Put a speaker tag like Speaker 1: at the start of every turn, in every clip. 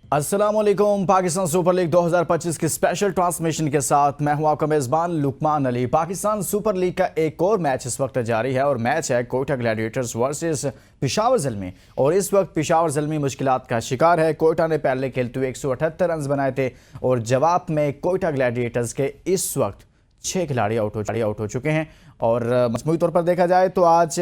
Speaker 1: अस्सलामुअलैकुम। Pakistan super league 2025 की special transmission के साथ मैं हूं आपका मेज़बान लुकमान अली। पाकिस्तान सुपर लीग का एक और मैच इस वक्त जारी है और मैच है कोयटा ग्लैडिएटर्स वर्सेस पेशावर ज़ल्मी। और इस वक्त पेशावर ज़ल्मी मुश्किलात का शिकार है। कोयटा ने पहले खेलते हुए 178 रन बनाए थे और जवाब में कोयटा ग्लैडिएटर्स के इस वक्त 6 खिलाड़ी आउट हो चुके हैं। और मजमूई तौर पर देखा जाए तो आज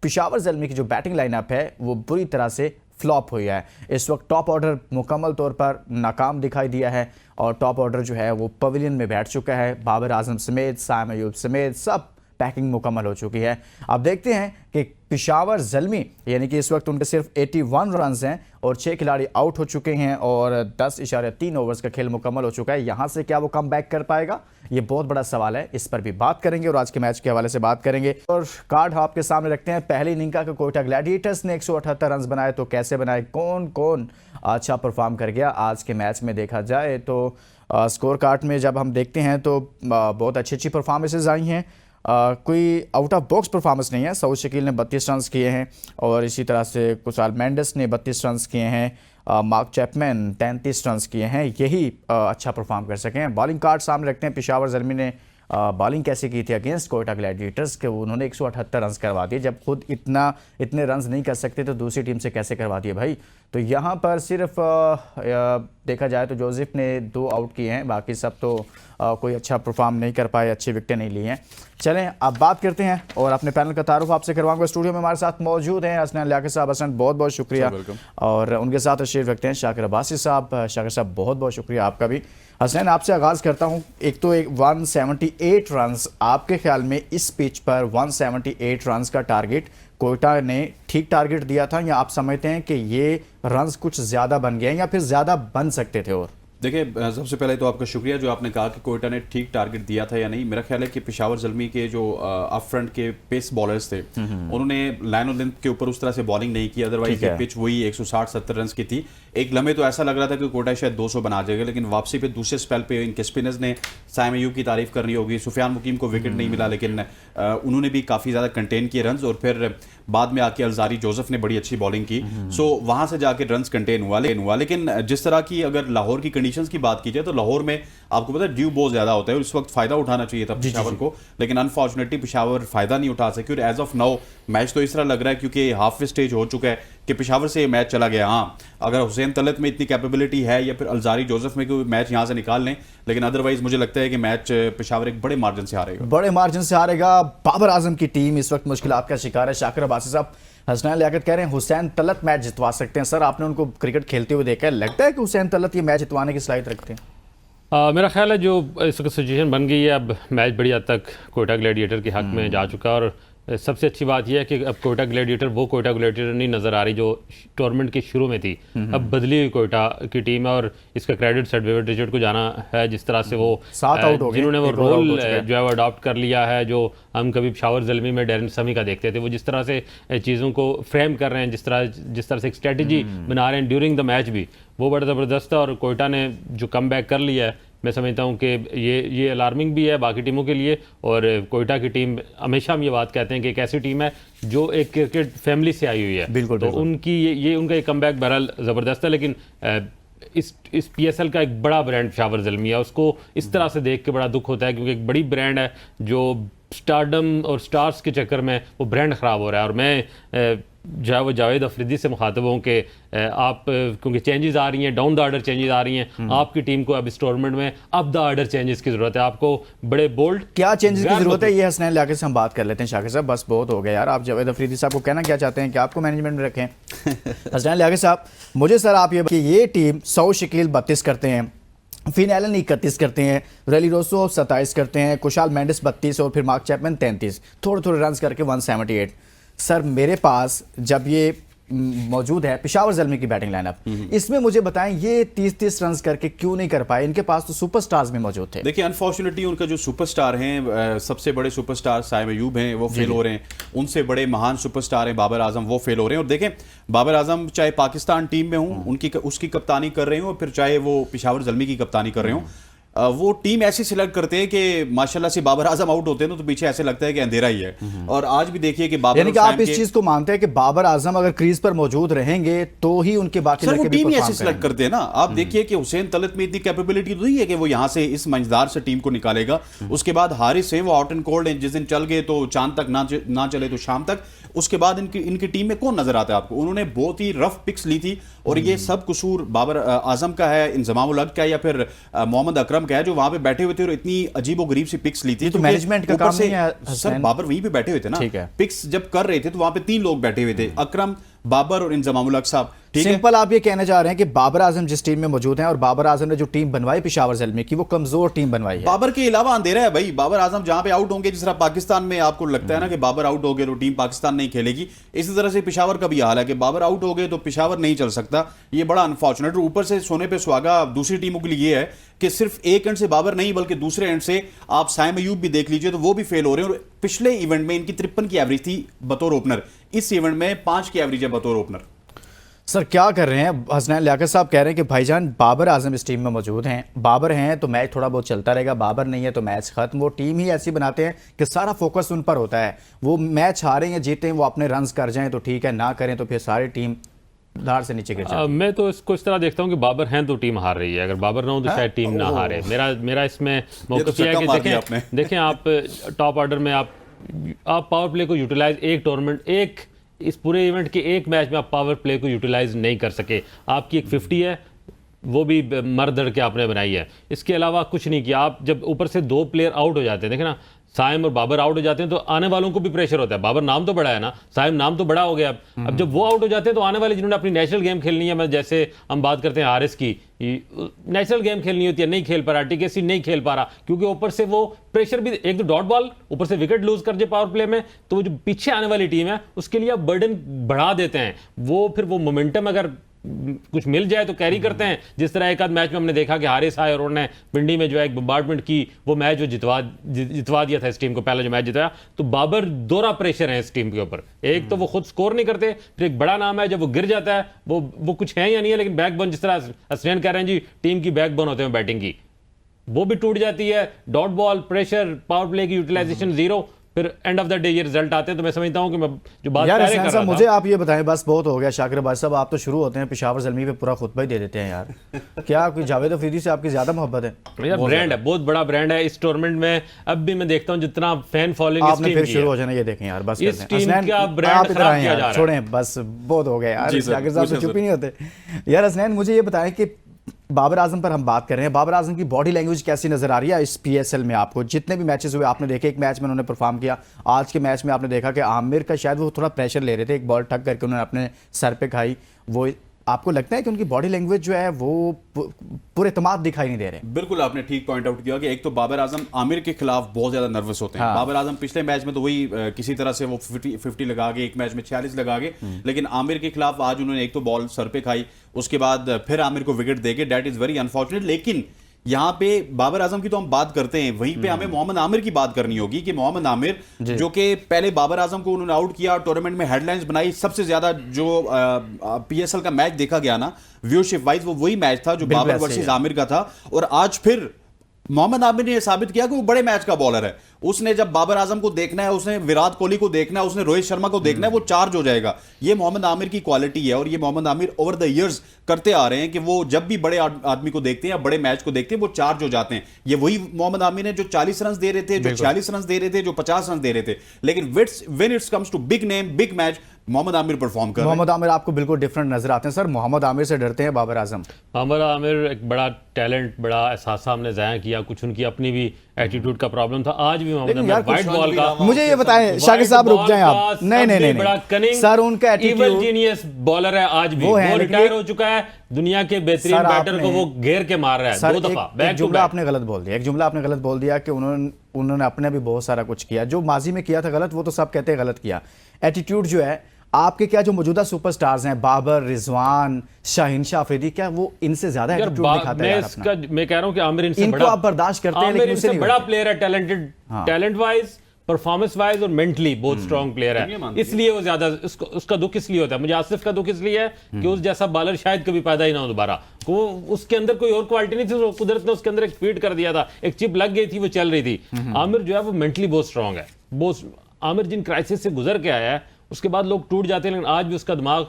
Speaker 1: पेशावर ज़ल्मी की जो बैटिंग लाइनअप है वो बुरी तरह से फ्लॉप हुई है। इस वक्त टॉप ऑर्डर मुकम्मल तौर पर नाकाम दिखाई दिया है और टॉप ऑर्डर जो है वो पवेलियन में बैठ चुका है। बाबर आजम समेत, साइम अयूब समेत सब पैकिंग मुकम्मल हो चुकी है। अब देखते हैं कि पेशावर ज़ल्मी यानी कि इस वक्त उनके सिर्फ 81 रन हैं और 6 खिलाड़ी आउट हो चुके हैं और 10.3 ओवर्स का खेल मुकम्मल हो चुका है। यहाँ से क्या वो कम बैक कर पाएगा, ये बहुत बड़ा सवाल है। इस पर भी बात करेंगे और आज के मैच के हवाले से बात करेंगे। और कार्ड आपके सामने रखते हैं। पहली इनिंग का कोयटा ग्लैडिएटर्स ने 178 रन बनाए, तो कैसे बनाए, कौन कौन अच्छा परफॉर्म कर गया आज के मैच में देखा जाए तो स्कोर कार्ड में जब हम देखते हैं तो बहुत अच्छी परफॉर्मेंसेज आई हैं। कोई आउट ऑफ बॉक्स परफॉर्मेंस नहीं है। सऊद शकील ने 32 रन किए हैं और इसी तरह से कुशाल मेंडिस ने 32 रन किए हैं। मार्क चैपमैन 33 रन किए हैं। यही अच्छा परफॉर्म कर सके हैं। बॉलिंग कार्ड सामने रखते हैं। पेशावर ज़ल्मी ने बॉलिंग कैसे की थी अगेंस्ट कोयटा ग्लैडिएटर्स के, उन्होंने 178 रन करवा दिए। जब खुद इतने रन नहीं कर सकते तो दूसरी टीम से कैसे करवा दिए भाई। तो यहाँ पर सिर्फ देखा जाए तो जोसेफ ने 2 आउट किए हैं, बाकी सब तो कोई अच्छा परफॉर्म नहीं कर पाए, अच्छी विकेटें नहीं ली हैं। चलें अब बात करते हैं और अपने पैनल का तारुफ आपसे करवाऊंगा। स्टूडियो में हमारे साथ मौजूद हैं हसनैन लियाकत साहब। हसनैन बहुत बहुत शुक्रिया। और उनके साथ तशरीफ रखते हैं शाकिर अब्बासी साहब। शाकिर साहब बहुत बहुत शुक्रिया आपका भी। हसनैन आपसे आगाज़ करता हूं। एक तो 178 रन, आपके ख्याल में इस पिच पर 178 रन का टारगेट कोयटा ने ठीक टारगेट दिया था या आप समझते हैं कि ये रन्स कुछ ज़्यादा बन गए या फिर ज़्यादा बन सकते थे? और
Speaker 2: देखिए, सबसे पहले तो आपका शुक्रिया जो आपने कहा कि कोयटा ने ठीक टारगेट दिया था या नहीं। मेरा ख्याल है कि पेशावर ज़ल्मी के जो अप फ्रंट के पेस बॉलर्स थे उन्होंने लाइन ऑफ लेंथ के ऊपर उस तरह से बॉलिंग नहीं की। अदरवाइज ये पिच वही 160-70 रन की थी। एक लम्हे तो ऐसा लग रहा था कि कोयटा शायद 200 बना जाएगा, लेकिन वापसी पे दूसरे स्पेल पे इनके स्पिनर्स ने साइम अयूब की तारीफ करनी होगी। सुफियान मुकीम को विकेट नहीं मिला, लेकिन उन्होंने भी काफ़ी ज़्यादा कंटेन किए रन और फिर बाद में आके अलजारी जोसेफ ने बड़ी अच्छी बॉलिंग की। सो वहाँ से जाके रन कंटेन हुआ। लेकिन जिस तरह की अगर लाहौर की कंडीशंस की बात की जाए तो लाहौर में आपको पता है ड्यू बहुत ज़्यादा होता है और इस वक्त फ़ायदा उठाना चाहिए था पेशावर को, लेकिन अनफॉर्चुनेटली पेशावर फ़ायदा नहीं उठा सकी। और एज ऑफ नाउ मैच तो इस तरह लग रहा है क्योंकि हाफ वे स्टेज हो चुका है कि पेशावर से ये मैच चला गया। हाँ, अगर हुसैन तलत में इतनी कैपेबिलिटी है या फिर अलजारी जोसेफ में कोई मैच यहाँ से निकाल लें, लेकिन अदरवाइज मुझे लगता है कि मैच पेशावर एक बड़े मार्जिन से हारेगा।
Speaker 1: बड़े मार्जिन से हारेगा। बाबर आजम की टीम इस वक्त मुश्किलात का शिकार है। शाकिर अब्बासी साहब, हसनैन लियाकत कह रहे हैं हुसैन तलत मैच जितवा सकते हैं। सर, आपने उनको क्रिकेट खेलते हुए देखा है, लगता है कि हुसैन तलत ये मैच जितवाने की सलाहियत रखते हैं?
Speaker 3: मेरा ख्याल है जो इस वक्त सिचुएशन बन गई है, अब मैच बड़ी हद तक कोयटा ग्लैडिएटर के हक में जा चुका है। और सबसे अच्छी बात यह है कि अब कोयटा ग्लैडिएटर वो कोयटा ग्लैडिएटर नहीं नज़र आ रही जो टूर्नामेंट के शुरू में थी। अब बदली हुई कोयटा की टीम है और इसका क्रेडिट सर डेविड रिचर्ड को जाना है, जिस तरह से वो जिन्होंने वो रोल जो है वो अडॉप्ट कर लिया है जो हम कभी पेशावर ज़ल्मी में डैरेन समी का देखते थे। वो जिस तरह से चीज़ों को फ्रेम कर रहे हैं, जिस तरह से एक स्ट्रेटजी बना रहे हैं ड्यूरिंग द मैच भी, वो बड़ा ज़बरदस्त है। और कोयटा ने जो कम बैक कर लिया है, मैं समझता हूँ कि ये अलार्मिंग भी है बाकी टीमों के लिए। और कोयटा की टीम, हमेशा हम ये बात कहते हैं कि एक ऐसी टीम है जो एक क्रिकेट फैमिली से आई हुई है।
Speaker 1: बिल्कुल,
Speaker 3: तो उनकी ये उनका एक कमबैक बहरहाल ज़बरदस्त है। लेकिन इस PSL का एक बड़ा ब्रांड पेशावर ज़ल्मी है, उसको इस तरह से देख के बड़ा दुख होता है क्योंकि एक बड़ी ब्रांड है जो स्टारडम और स्टार्स के चक्कर में वो ब्रांड ख़राब हो रहा है। और मैं जो है वो जावेद अफरीदी से मुखातब हूँ कि आप, क्योंकि चेंजेस आ रही हैं, डाउन द ऑर्डर चेंजेस आ रही हैं, आपकी टीम को अब इस टूर्नामेंट में अप द ऑर्डर चेंजेस की जरूरत है। आपको बड़े बोल्ड
Speaker 1: क्या चेंजेस की जरूरत है, ये हसनैन लियाकत से हम बात कर लेते हैं। शाकिर साहब, बस बहुत हो गया यार। आप जावेद अफरीदी साहब को कहना क्या चाहते हैं कि आपको मैनेजमेंट में रखें? हसनैन लियाकत साहब, मुझे सर आप ये टीम सऊद शकील 32 करते हैं, फिन एलन 31 करते हैं, रैली रोसो 27 करते हैं, कुशाल मेंडिस 32 और फिर मार्क चैपमैन 33, थोड़े रन करके 178। सर, मेरे पास जब ये मौजूद है पेशावर ज़ल्मी की बैटिंग लाइनअप, इसमें मुझे बताएं ये 30-30 रन करके क्यों नहीं कर पाए? इनके पास तो सुपरस्टार्स भी मौजूद थे।
Speaker 2: देखिए, अनफॉर्चुनेटली उनका जो सुपरस्टार हैं, सबसे बड़े सुपरस्टार साइम अयूब हैं, वो फेल हो रहे हैं। उनसे बड़े महान सुपरस्टार हैं बाबर आजम, वो फेल हो रहे हैं। और देखें, बाबर आजम चाहे पाकिस्तान टीम में हूँ उसकी कप्तानी कर रहे हो, फिर चाहे वो पेशावर ज़ल्मी की कप्तानी कर रहे हो, वो टीम ऐसी सिलेक्ट करते हैं कि माशाल्लाह से बाबर आजम आउट होते हैं ना तो पीछे ऐसे लगता है कि अंधेरा ही है। और आज भी देखिए कि बाबर
Speaker 1: यानी कि आप इस चीज को मानते हैं कि बाबर आजम अगर क्रीज पर मौजूद रहेंगे तो ही उनके बाकी
Speaker 2: सर वो
Speaker 1: लड़के भी
Speaker 2: टीम ही
Speaker 1: परफॉर्म
Speaker 2: ऐसे सिलेक्ट
Speaker 1: करेंगे।
Speaker 2: करते हैं ना। आप देखिए कि हुसैन तलत में इतनी कैपेबिलिटी तो नहीं है कि वो यहाँ से इस मंझदार से टीम को निकालेगा। उसके बाद हारिस है वो आउट एंड कोल्ड है, जिस दिन चल गए तो चांद तक ना चले तो शाम तक। उसके बाद इनकी टीम में कौन नजर आता है आपको? उन्होंने बहुत ही रफ पिक्स ली थी और ये सब कसूर बाबर आजम का है, इंजमाम उल हक का है या फिर मोहम्मद अकरम का है जो वहां पे बैठे हुए थे और इतनी अजीबो गरीब सी पिक्स ली थी।
Speaker 1: तो मैनेजमेंट का काम नहीं है
Speaker 2: सर
Speaker 1: हसनैन।
Speaker 2: बाबर वहीं पे बैठे हुए थे ना,
Speaker 1: ठीक है।
Speaker 2: पिक्स जब कर रहे थे तो वहां पे 3 लोग बैठे हुए थे, अकरम, बाबर और इंजमाम उल हक साहब। ठीक है,
Speaker 1: सिंपल आप ये कहना चाह रहे हैं कि बाबर आजम जिस टीम में मौजूद हैं और बाबर आजम ने जो टीम बनवाई पेशावर ज़ल्मी की वो कमजोर टीम बनवाई है।
Speaker 2: बाबर के अलावा अंधेरा है भाई। बाबर आजम जहां पे आउट होंगे, जिस तरह पाकिस्तान में आपको लगता है ना कि बाबर आउट हो गए तो टीम पाकिस्तान नहीं खेलेगी, इसी तरह से पेशावर का भी हाल है कि बाबर आउट हो गए तो पेशावर नहीं चल सकता। ये बड़ा अनफॉर्चुनेट। ऊपर से सोने पे सुहागा दूसरी टीमों के लिए ये है कि सिर्फ एक एंड से बाबर नहीं बल्कि दूसरे एंड से आप साइम अयूब भी देख लीजिए तो वो भी फेल हो रहे हैं। और पिछले इवेंट में इनकी 53 की एवरेज थी बतौर ओपनर, इस इवेंट में 5 की एवरेज है बतौर ओपनर।
Speaker 1: सर क्या कर रहे हैं? हसनैन लियाकत साहब कह रहे हैं कि भाईजान बाबर आजम इस टीम में मौजूद हैं, बाबर हैं तो मैच थोड़ा बहुत चलता रहेगा, बाबर नहीं है तो मैच खत्म। वो टीम ही ऐसी बनाते हैं कि सारा फोकस उन पर होता है। वो मैच हारें या जीतें, वो अपने रन्स कर जाएं तो ठीक है, ना करें तो फिर सारी टीम धार से नीचे गिर जाए।
Speaker 3: मैं तो इसको इस तरह देखता हूँ कि बाबर हैं तो टीम हार रही है, अगर बाबर ना हो तो शायद टीम ना हारे। मेरा इसमें मौक़िफ़ ये है कि देखें आप टॉप ऑर्डर में आप पावर प्ले को यूटिलाइज एक टूर्नामेंट इस पूरे इवेंट के एक मैच में आप पावर प्ले को यूटिलाइज नहीं कर सके। आपकी एक 50 है, वो भी मर-धड़ के आपने बनाई है, इसके अलावा कुछ नहीं किया। आप जब ऊपर से 2 प्लेयर आउट हो जाते हैं, देखें ना, साइम और बाबर आउट हो जाते हैं तो आने वालों को भी प्रेशर होता है। बाबर नाम तो बड़ा है ना, साइम नाम तो बड़ा हो गया। अब जब वो आउट हो जाते हैं तो आने वाले जिन्होंने अपनी नेशनल गेम खेलनी है, मैं जैसे हम बात करते हैं हारिस की, नेशनल गेम खेलनी होती है, नहीं खेल पा रहा, टीकेसी नहीं खेल पा रहा क्योंकि ऊपर से वो प्रेशर भी, एक तो डॉट बॉल ऊपर से विकेट लूज कर दे पावर प्ले में, तो वो जो पीछे आने वाली टीम है उसके लिए आप बर्डन बढ़ा देते हैं। वो फिर वो मोमेंटम अगर कुछ मिल जाए तो कैरी करते हैं। जिस तरह एक आध मैच में हमने देखा कि हारिस आए और उन्होंने पिंडी में जो है एक बम्बार्डमेंट की, वो मैच जो जितवा दिया था इस टीम को, पहला जो मैच जिताया। तो बाबर दोहरा प्रेशर है इस टीम के ऊपर, एक तो वो खुद स्कोर नहीं करते, फिर एक बड़ा नाम है जब वो गिर जाता है, वो कुछ है या नहीं है, लेकिन बैकबोन, जिस तरह हसनैन कह रहे हैं जी टीम की बैकबोन होते हैं बैटिंग की, वो भी टूट जाती है। Dot ball, pressure, power play की यूटिलाइजेशन जीरो, फिर एंड ऑफ द डे ये रिजल्ट आते हैं। तो मैं समझता हूं कि मैं जो बात
Speaker 1: यार
Speaker 3: पहले कर रहा था,
Speaker 1: मुझे आप ये बताएं, बस बहुत हो गया शाकिर भाई साहब, आप तो शुरू होते हैं पेशावर ज़ल्मी पे पूरा खुतबा ही दे देते हैं यार। क्या कोई जावेद अफरीदी से आपकी ज्यादा मोहब्बत है?
Speaker 3: यार ब्रांड है, बहुत बड़ा ब्रांड है इस टूर्नामेंट में। अब भी मैं देखता हूं जितना फैन फॉलोइंग इस
Speaker 1: आपने
Speaker 3: टीम
Speaker 1: फिर
Speaker 3: की
Speaker 1: शुरू
Speaker 3: है,
Speaker 1: हो जाना, ये देखें यार, बस
Speaker 3: इस
Speaker 1: करते हैं।
Speaker 3: टीम
Speaker 1: हसनैन,
Speaker 3: का ब्रांड
Speaker 1: आप इधर
Speaker 3: खराब
Speaker 1: आएं
Speaker 3: किया
Speaker 1: यार,
Speaker 3: जा रहा है।
Speaker 1: छोड़ें, बस बहुत हो गया यार,
Speaker 2: जी सर,
Speaker 1: शाकिर साहब से
Speaker 2: पूछें
Speaker 1: चुप ही नहीं होते यार। हसनैन मुझे ये बताएं कि बाबर आजम पर हम बात कर रहे हैं, बाबर आजम की बॉडी लैंग्वेज कैसी नजर आ रही है इस PSL में? आपको जितने भी मैचेस हुए आपने देखे, एक मैच में उन्होंने परफॉर्म किया, आज के मैच में आपने देखा कि आमिर का शायद वो थोड़ा प्रेशर ले रहे थे, एक बॉल ठग करके उन्होंने अपने सर पे खाई। वो आपको लगता है कि उनकी बॉडी लैंग्वेज जो है वो पूरे एतमाद दिखाई नहीं दे रहे?
Speaker 2: बिल्कुल आपने ठीक पॉइंट आउट किया कि एक तो बाबर आजम आमिर के खिलाफ बहुत ज्यादा नर्वस होते हैं। बाबर आजम पिछले मैच में तो वही किसी तरह से वो 50 लगा के, एक मैच में 46 लगा के, लेकिन आमिर के खिलाफ आज उन्होंने एक तो बॉल सर पे खाई, उसके बाद फिर आमिर को विकेट देके, दैट इज वेरी अनफॉर्चुनेट। लेकिन यहाँ पे बाबर आजम की तो हम बात करते हैं, वहीं पे हमें मोहम्मद आमिर की बात करनी होगी कि मोहम्मद आमिर जो कि पहले बाबर आजम को उन्होंने आउट किया, टूर्नामेंट में हेडलाइंस बनाई, सबसे ज्यादा जो PSL का मैच देखा गया ना व्यूअरशिप वाइज, वो वही मैच था जो बाबर वर्सेस आमिर का था। और आज फिर मोहम्मद आमिर ने यह साबित किया कि वो बड़े मैच का बॉलर है। उसने जब बाबर आजम को देखना है, उसने विराट कोहली को देखना है, उसने रोहित शर्मा को देखना है, वो चार्ज हो जाएगा। ये मोहम्मद आमिर की क्वालिटी है और ये Mohammad Amir over the years करते आ रहे हैं कि वो जब भी बड़े आदमी को देखते हैं या बड़े मैच को देखते हैं वो चार्ज हो जाते हैं। ये वही मोहम्मद आमिर है जो 40 रन दे रहे थे, जो 46 रन दे रहे थे, जो 50 रन दे रहे थे, लेकिन when it's comes to big name, big match, Mohammad Amir perform कर रहे हैं।
Speaker 1: मोहम्मद आमिर आपको बिल्कुल डिफरेंट नजर आते हैं सर, मोहम्मद आमिर से डरते हैं बाबर आजम?
Speaker 3: मोहम्मद आमिर एक बड़ा टैलेंट, बड़ा एहसास हमने ज़ाया किया, कुछ उनकी अपनी भी एटीट्यूड का प्रॉब्लम था। आज भी मोहम्मद आमिर वाइट बॉल का,
Speaker 1: मुझे ये बताएं शाकिर साहब, रुक जाएं आप, नहीं
Speaker 3: बड़ा कनिंग
Speaker 1: सर, उनका एटीट्यूड,
Speaker 3: जीनियस बॉलर है। आज भी वो रिटायर हो चुका है, दुनिया के बेहतरीन बैटर को वो घेर के मार रहा है 2 दफा।
Speaker 1: एक जुमला आपने गलत बोल दिया, एक जुमला आपने गलत बोल दिया कि उन्होंने अपने भी बहुत सारा कुछ किया, जो माजी में किया था गलत, वो तो सब कहते हैं गलत किया। एटीट्यूड जो है आपके, क्या जो मौजूदा सुपरस्टार्स हैं बाबर, रिजवान, शाहीन शाह अफरीदी, क्या वो इनसे ज्यादा एटीट्यूड दिखाता है यार अपना?
Speaker 3: मैं कह रहा हूं कि आमिर इनसे
Speaker 1: इनको
Speaker 3: बड़ा,
Speaker 1: आप बर्दाश्त करते हैं,
Speaker 3: आमिर
Speaker 1: लेकिन
Speaker 3: इनसे बड़ा प्लेयर है, talented, talent wise performance wise और मेंटली बहुत स्ट्रॉन्ग प्लेयर
Speaker 2: ये
Speaker 3: है,
Speaker 2: मानती
Speaker 3: इसलिए वो ज्यादा उसका दुख इसलिए होता है। मुझे आसिफ का दुख इसलिए है कि उस जैसा बॉलर शायद कभी पैदा ही ना हो दोबारा। वो उसके अंदर कोई और क्वालिटी नहीं थी, तो कुदरत ने उसके अंदर एक फीड कर दिया था, एक चिप लग गई थी, वो चल रही थी। आमिर जो है वो मेंटली बहुत स्ट्रॉन्ग है। आमिर जिन क्राइसिस से गुजर के आया है उसके बाद लोग टूट जाते हैं, लेकिन आज भी उसका दिमाग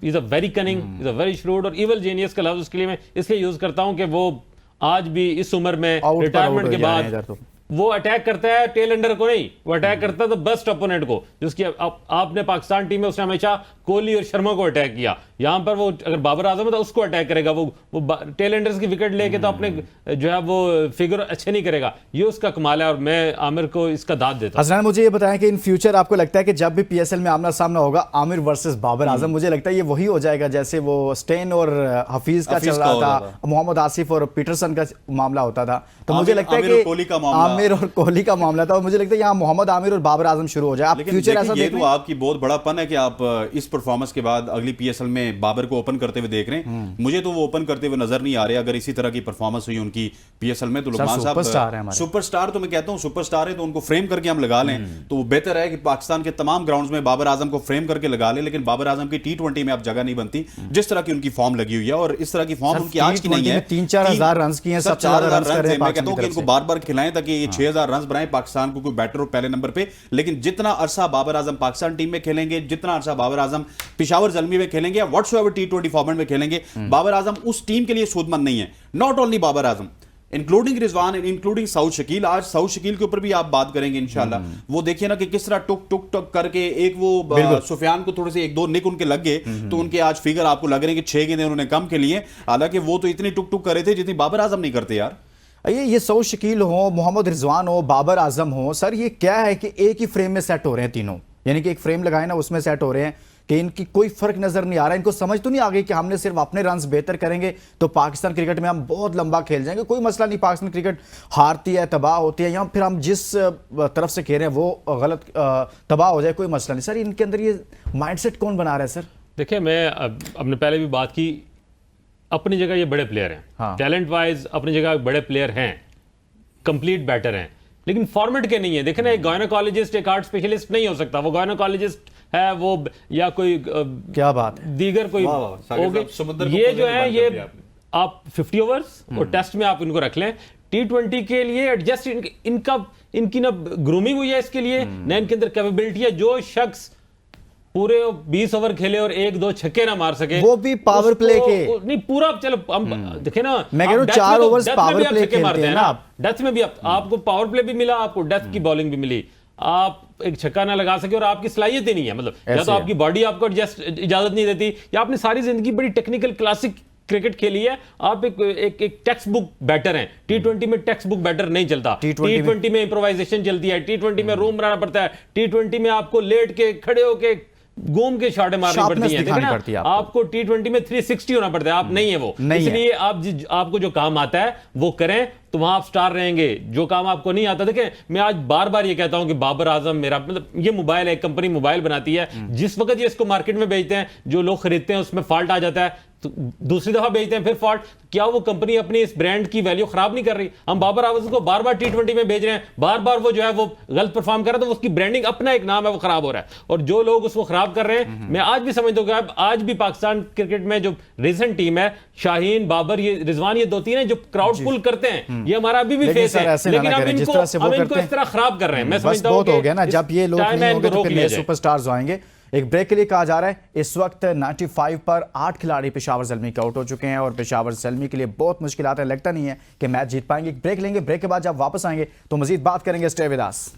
Speaker 3: is a very cunning, is a very shrewd और इवल जीनियस का लफ्ज उसके लिए मैं इसलिए यूज करता हूं कि वो आज भी इस उम्र में रिटायरमेंट के बाद वो अटैक करता है टेल एंडर को नहीं, वो अटैक करता है तो बेस्ट ओपोनेंट को, जिसकी आपने पाकिस्तान टीम में उसने हमेशा कोहली और शर्मा को अटैक किया। यहां पर वो अगर बाबर आजम है तो उसको अटैक करेगा, वो टेल एंडर्स की विकेट लेके तो अपने जो है वो फिगर अच्छे नहीं करेगा। ये उसका कमाल है और मैं आमिर को इसका दाद देता हूं।
Speaker 1: हसनैन, मुझे ये बताएं कि इन फ्यूचर आपको लगता है कि जब भी पीएसएल में आमना सामना होगा आमिर वर्सेस बाबर आजम, मुझे लगता है ये वही हो जाएगा जैसे वो स्टेन और हफीज का चल रहा था, मोहम्मद आसिफ और पीटरसन का मामला होता था। तो मुझे लगता है कि आमिर और कोहली का मामला था, और मुझे लगता है यहाँ मोहम्मद आमिर और बाबर आजम शुरू हो जाए। आप फ्यूचर ऐसा
Speaker 2: ये तो आपकी बहुत बड़ापन है कि आप इस परफॉर्मेंस के बाद अगली पीएसएल में बाबर को ओपन करते हुए देख रहे हैं। मुझे तो वो ओपन करते हुए नजर नहीं आ रहे। अगर इसी तरह की परफॉर्मेंस हुई उनकी पीएसएल में तो लुकमान साहब सुपरस्टार, तो मैं कहता हूं सुपरस्टार है तो उनको फ्रेम करके हम लगा लें तो वो बेहतर है कि पाकिस्तान के तमाम ग्राउंड्स में बाबर आजम को फ्रेम करके लगा लें। लेकिन बाबर आजम की T20 में अब जगह नहीं बनती जिस तरह की उनकी फॉर्म लगी हुई है, और इस तरह की फॉर्म उनकी आज की नहीं है।
Speaker 1: 3-4 हजार रन किए हैं, 4,000 रन कर रहे हैं।
Speaker 2: मैं कहता हूं कि इनको बार-बार खिलाएं ताकि ये 6,000 रन बनाएं, पाकिस्तान को कोई बैटर हो पहले नंबर पे। लेकिन जितना अरसा बाबर आजम पाकिस्तान टीम में खेलेंगे, जितना अरसा बाबर आजम पेशावर ज़ल्मी में खेलेंगे या व्हाट्सएवर T20 फॉर्मेट में खेलेंगे, बाबर आजम उस टीम के लिए सूदमंद नहीं है। Not only Babar Azam, including Rizwan, including Saud Shakeel. आज सऊद शकील के ऊपर भी आप बात करेंगे इंशाल्लाह। वो देखिए ना कि किस तरह टुक टुक टुक करके एक वो सुफियान को थोड़े से 1-2 निक उनके लग गए तो उनके आज फिगर आपको लग रहे हैं कि 6 गेंदें उन्होंने कम के लिए, हालांकि वो तो इतनी टुक टुक कर रहे थे जितनी बाबर आजम नहीं करते यार।
Speaker 1: ये सऊद शकील हो, मोहम्मद रिजवान हो, बाबर आजम हो, सर ये क्या है कि एक ही फ्रेम में सेट हो रहे हैं तीनों, यानी कि एक फ्रेम लगाए ना उसमें सेट हो रहे हैं कि इनकी कोई फर्क नजर नहीं आ रहा है। इनको समझ तो नहीं आ गई कि हमने सिर्फ अपने रन्स बेहतर करेंगे तो पाकिस्तान क्रिकेट में हम बहुत लंबा खेल जाएंगे, कोई मसला नहीं, पाकिस्तान क्रिकेट हारती है, तबाह होती है, या फिर हम जिस तरफ से खेल रहे हैं वो गलत तबाह हो जाए, कोई मसला नहीं। सर इनके अंदर ये माइंडसेट कौन बना रहा है? सर
Speaker 3: देखिए, मैं अपने पहले भी बात की, अपनी जगह ये बड़े प्लेयर हैं,
Speaker 1: हाँ।
Speaker 3: टैलेंट वाइज अपनी जगह बड़े प्लेयर हैं, कंप्लीट बैटर हैं, लेकिन फॉर्मेट के नहीं है। देखें ना, एक गायनोकोलॉजिस्ट एक आर्ट स्पेशलिस्ट नहीं हो सकता। वो गायनोकोलॉजिस्ट है वो, या कोई
Speaker 1: क्या बात है,
Speaker 3: दीगर कोई ये जो है, ये आप 50 ओवर्स और टेस्ट में आप इनको रख लें। T20 के लिए एडजस्ट इनकी ना ग्रूमिंग हुई है इसके लिए, ना इनके अंदर कैपेबिलिटी है। जो शख्स पूरे 20 ओवर खेले और 1-2 छक्के ना मार सके,
Speaker 1: वो भी पावर प्ले के
Speaker 3: नहीं, पूरा चलो हम देखे ना,
Speaker 1: मैं कह रहा हूं 4 ओवर्स पावर प्ले खेलते हैं ना आप,
Speaker 3: डेथ में भी आपको पावर प्ले भी मिला, आपको डेथ की बॉलिंग भी मिली, आप एक छक्का ना लगा सके और आपकी सलाहियत ही नहीं है, मतलब या तो आपकी बॉडी आपको एडजस्ट इजाजत नहीं देती, या आपने सारी जिंदगी बड़ी टेक्निकल क्लासिक क्रिकेट खेली है। आप एक टेक्स्ट बुक बैटर हैं। T20 में टेक्स्ट बुक बैटर नहीं चलता। T20 में इम्प्रोवाइजेशन चलती है, T20 में रूम बनाना पड़ता है, T20 में आपको लेट के खड़े होके घूम के शॉटें मारनी पड़ती हैं। आपको T20 में 360 होना पड़ता है, आप नहीं है वो, इसलिए आपको जो काम आता है वो करें तो वहां आप स्टार रहेंगे। जो काम आपको नहीं आता, देखें मैं आज बार बार ये कहता हूं कि बाबर आजम मेरा, मतलब ये मोबाइल है, कंपनी मोबाइल बनाती है, जिस वक्त ये इसको मार्केट में बेचते हैं, जो लोग खरीदते हैं उसमें फॉल्ट आ जाता है, तो दूसरी दफा बेचते हैं फिर फॉल्ट। क्या वो कंपनी अपनी इस ब्रांड की वैल्यू खराब नहीं कर रही? हम बाबर आजम को बार बार T20 में भेज रहे हैं, बार बार वो जो है वो गलत परफॉर्म कर रहा है, तो उसकी ब्रांडिंग, अपना एक नाम है, वो खराब हो रहा है। और जो लोग उसको खराब कर रहे हैं, मैं आज भी समझता हूं कि आज भी पाकिस्तान क्रिकेट में जो रिसेंट टीम है, शाहीन, बाबर, ये रिजवान, ये 2-3 हैं जो क्राउड पुल करते हैं, ये हमारा अभी भी फेस है, लेकिन हम इनको इस तरह खराब कर रहे हैं। मैं समझता हूं
Speaker 1: हो गया ना, जब ये लोग नहीं होंगे तो फिर नए सुपरस्टार्स आएंगे। एक ब्रेक के लिए कहा जा रहा है। इस वक्त 95 पर 8 खिलाड़ी पेशावर ज़ल्मी के आउट हो चुके हैं और पेशावर ज़ल्मी के लिए बहुत मुश्किलात है, लगता नहीं है कि मैच जीत पाएंगे। एक ब्रेक लेंगे, ब्रेक के बाद जब वापस आएंगे तो मजीद बात करेंगे। Stay with us.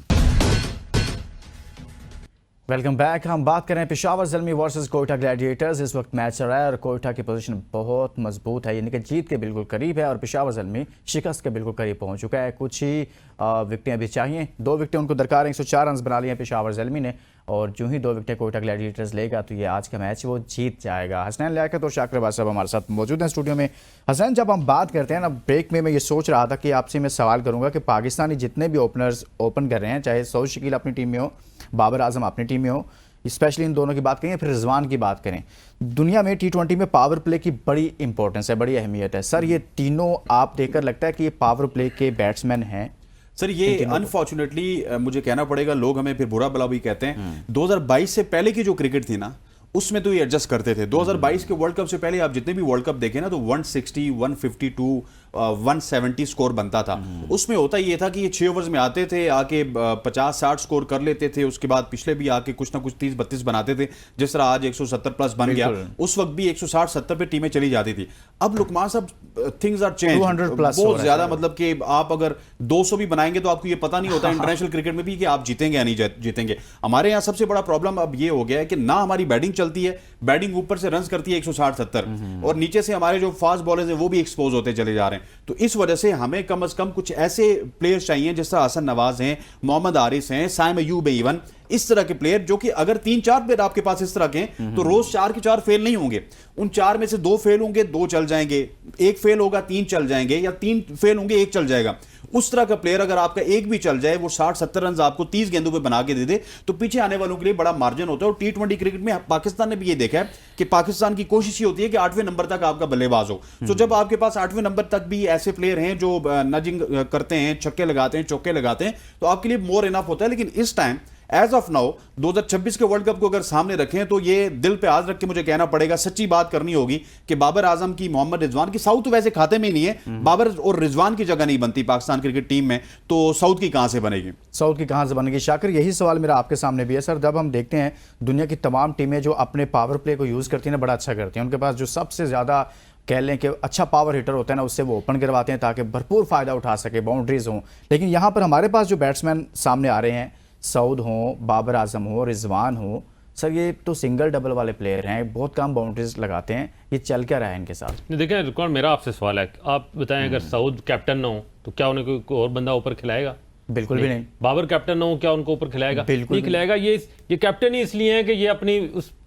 Speaker 1: Welcome back. हम बात कर रहे हैं पेशावर ज़ल्मी वर्सेस कोयटा ग्लैडिएटर्स। इस वक्त मैच चल रहा है और कोयटा की पोजीशन बहुत मजबूत है, यानी कि जीत के बिल्कुल करीब है, और पेशावर ज़ल्मी शिकस्त के बिल्कुल करीब पहुंच चुका है। कुछ ही विकटें अभी चाहिए, 2 विकटें उनको दरकार हैं। 104 रन बना लिए हैं पेशावर ज़ल्मी ने, और जो ही 2 विकटें कोयटा ग्लैडिएटर्स लेगा तो ये आज का मैच वो जीत जाएगा। हसनैन लियाकत और शाकिर अब्बास साहब हमारे साथ मौजूद हैं स्टूडियो में। हसनैन, जब हम बात करते हैं ना, ब्रेक में मैं ये सोच रहा था कि आपसे मैं सवाल करूंगा कि पाकिस्तानी जितने भी ओपनर्स ओपन कर रहे हैं, चाहे सऊद शकील अपनी टीम में हो, बाबर आजम अपनी टीम में हो, स्पेशली इन दोनों की बात करें, फिर रिजवान की बात करें, दुनिया में T20 में पावर प्ले की बड़ी इंपॉर्टेंस है, बड़ी अहमियत है। सर ये तीनों आप देखकर लगता है कि ये पावर प्ले के बैट्समैन हैं?
Speaker 2: सर ये अनफॉर्चुनेटली मुझे कहना पड़ेगा, लोग हमें फिर बुरा भला भी कहते हैं, 2022 से पहले की जो क्रिकेट थी ना उसमें तो ये एडजस्ट करते थे। 2022 के वर्ल्ड कप से पहले आप जितने भी वर्ल्ड कप देखें ना तो 160, 152, 170 स्कोर बनता था। उसमें होता ये था कि ये 6 ओवर्स में आते थे, आके 50-60 स्कोर कर लेते थे, उसके बाद पिछले भी आके कुछ ना कुछ 30-32 बनाते थे, जिस तरह आज 170 प्लस बन गया, उस वक्त भी 160-70 पे टीमें चली जाती थी। अब लुकमान साहब थिंग्स आर चेंज,
Speaker 1: 200 प्लस
Speaker 2: बहुत ज्यादा, मतलब कि आप अगर 200 भी बनाएंगे तो आपको ये पता नहीं होता इंटरनेशनल क्रिकेट में भी कि आप जीतेंगे या नहीं जीतेंगे। हमारे यहाँ सबसे बड़ा प्रॉब्लम अब ये हो गया है कि ना हमारी बैटिंग चलती है, बैटिंग ऊपर से रन्स करती है 160-70 और नीचे से हमारे जो फास्ट बॉलर्स हैं वो भी एक्सपोज होते चले जा रहे हैं। तो इस वजह से हमें कम से कम कुछ ऐसे प्लेयर्स चाहिए जिस तरह हसन नवाज हैं, मोहम्मद आरिस हैं, साइम अयूब इवन, इस तरह के प्लेयर जो कि अगर 3-4 प्लेयर आपके पास इस तरह के हैं तो रोज 4 के 4 फेल नहीं होंगे, उन 4 में से 2 फेल होंगे, 2 चल जाएंगे, 1 फेल होगा 3 चल जाएंगे, या 3 फेल होंगे 1 चल जाएगा। उस तरह का प्लेयर अगर आपका एक भी चल जाए, वो 60-70 रन आपको 30 गेंदों पे बना के दे दे, तो पीछे आने वालों के लिए बड़ा मार्जिन होता है। और T20 क्रिकेट में पाकिस्तान ने भी ये देखा है कि पाकिस्तान की कोशिश ये होती है कि 8वें नंबर तक आपका बल्लेबाज हो। तो जब आपके पास 8वें नंबर तक भी ऐसे प्लेयर हैं जो नजिंग करते हैं, छक्के लगाते हैं, चौके लगाते हैं, तो आपके लिए मोर इनफ होता है। लेकिन इस टाइम एज ऑफ नाउ 2026 के वर्ल्ड कप को अगर सामने रखें तो ये दिल पे हाथ रख के मुझे कहना पड़ेगा, सच्ची बात करनी होगी कि बाबर आजम की, मोहम्मद रिजवान की, साउथ वैसे खाते में ही नहीं है, बाबर और रिजवान की जगह नहीं बनती पाकिस्तान क्रिकेट टीम में, तो साउथ की कहां से बनेगी?
Speaker 1: साउथ की कहां से बनेगी? शाकिर, यही सवाल मेरा आपके सामने भी है सर। जब हम देखते हैं दुनिया की तमाम टीमें जो अपने पावर प्ले को यूज़ करती हैं, बड़ा अच्छा करती हैं, उनके पास जो सबसे ज़्यादा कह लें कि अच्छा पावर हिटर होता है ना, उससे वो ओपन करवाते हैं ताकि भरपूर फ़ायदा उठा सके, बाउंड्रीज हों। लेकिन यहाँ पर हमारे पास जो बैट्समैन सामने आ रहे हैं, सऊद हों, बाबर आजम हो, रिजवान हो, सर ये तो सिंगल डबल वाले प्लेयर हैं, बहुत कम बाउंड्रीज लगाते हैं, ये चल क्या रहा है इनके साथ?
Speaker 3: देखिए रिकॉर्ड, मेरा आपसे सवाल है, आप बताएं अगर सऊद कैप्टन ना हो तो क्या उन्हें कोई और बंदा ऊपर खिलाएगा?
Speaker 1: बिल्कुल भी नहीं।
Speaker 3: बाबर कैप्टन ना हो, क्या उनको ऊपर खिलाएगा?
Speaker 1: बिल्कुल
Speaker 3: नहीं खिलाएगा। ये कैप्टन ही इसलिए है कि ये अपनी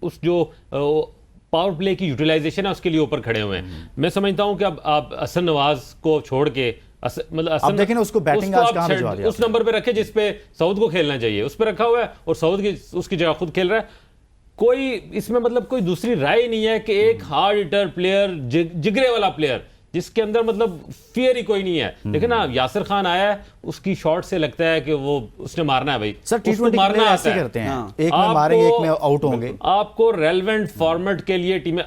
Speaker 3: उस जो पावर प्ले की यूटिलाइजेशन है उसके लिए ऊपर खड़े हुए हैं। मैं समझता हूं कि अब आप हसन नवाज को छोड़ के मतलब
Speaker 1: अब देखें ना उसको बैटिंग आज कहां भिजवा दिया,
Speaker 3: उस नंबर पे रखे जिस पे सऊद को खेलना चाहिए, उस पे रखा हुआ है और सऊद की उसकी जगह खुद खेल रहा है। कोई इसमें मतलब कोई दूसरी राय नहीं है कि एक हार्ड हिटर प्लेयर, जिगरे वाला प्लेयर जिसके अंदर मतलब फियर ही कोई नहीं है। लेकिन ना यासिर खान आया है, उसकी शॉट से लगता है कि वो उसने मारना है भाई।
Speaker 1: सर T20 मारना ऐसे करते हैं, एक में मारेंगे एक में आउट होंगे।
Speaker 3: आपको रेलेवेंट फॉर्मेट के लिए टीमें,